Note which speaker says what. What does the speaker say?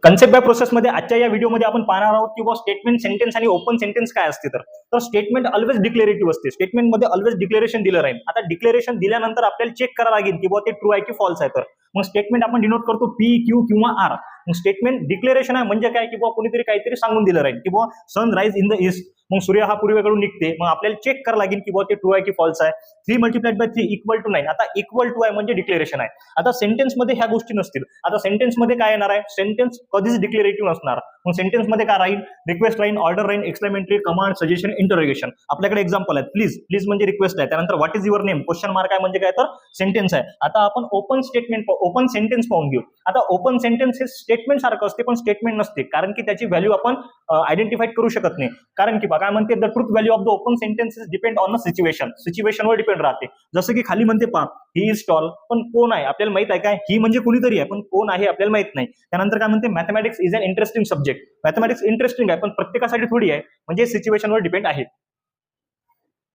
Speaker 1: Concept bye प्रोसेसमध्ये आजच्या या व्हिडिओमध्ये आपण पाहणार आहोत की स्टेटमेंट, सेंटेन्स आणि ओपन सेंटेन्स काय असते. तर स्टेटमेंट ऑलवेज डिक्लेरेटिव्ह असते. स्टेटमेंटमध्ये ऑलवेज डिक्लेरेशन दिलं राहील. आता डिक्लेरेशन दिल्यानंतर आपल्याला चेक करावं लागेल की ते ट्रू आहे की फॉल्स आहे. तर मग स्टेटमेंट आपण डिनोट करतो पी, क्यू किंवा आर. स्टेटमेंट डिक्लेरेशन आहे म्हणजे काय की कोणीतरी काहीतरी सांगून दिलं राहील की सन राईज इन द ईस्ट, मग सूर्य हा पूर्वेकडून निघते. मग आपल्याला चेक करावं लागेल की ते ट्रू आहे की फॉल्स आहे. 3 मल्टिप्लाइड बाय 3 इक्वल टू 9. आता इक्वल टू आहे म्हणजे डिक्लेरेशन आहे. आता सेंटेन्स मध्ये ह्या गोष्टी नसतील. आता सेंटेन्स मध्ये काय येणार आहे, सेंटेन्स कधीच डिक्लेरेटिव्ह नसणार. मग सेंटेन्स मध्ये काय राहील, रिक्वेस्ट राहील, ऑर्डर राहील, एक्सक्लेमेटरी, कमांड, सजेशन, इंटरोगेशन. आपल्याकडे एक्झाम्पल आहे, प्लीज. प्लीज म्हणजे रिक्वेस्ट आहे. त्यानंतर what is your name, question mark आहे म्हणजे काय, तर सेंटेन्स आहे. आता आपण ओपन स्टेटमेंट, ओपन सेंटेन्स पाहून घेऊ. आता ओपन सेंटेन्स हे स्टेटमेंट सारखं असते पण स्टेटमेंट नसते, कारण की त्याची व्हॅल्यू आपण आयडेंटिफाईड करू शकत नाही. कारण की काय म्हणते, the truth value of the open sentence is depend on the situation. सिच्युएशनवर डिपेंड राहते. जसं की खाली म्हणते पहा, ही इज टॉल, पण कोण आहे आपल्याला माहित आहे काय, ही म्हणजे कुणीतरी आहे पण कोण आहे आपल्याला माहित नाही. त्यानंतर काय म्हणते, mathematics is an interesting subject. Mathematics interesting आहे पण प्रत्येकासाठी थोडी आहे, म्हणजे सिच्युएशनवर डिपेंड आहे.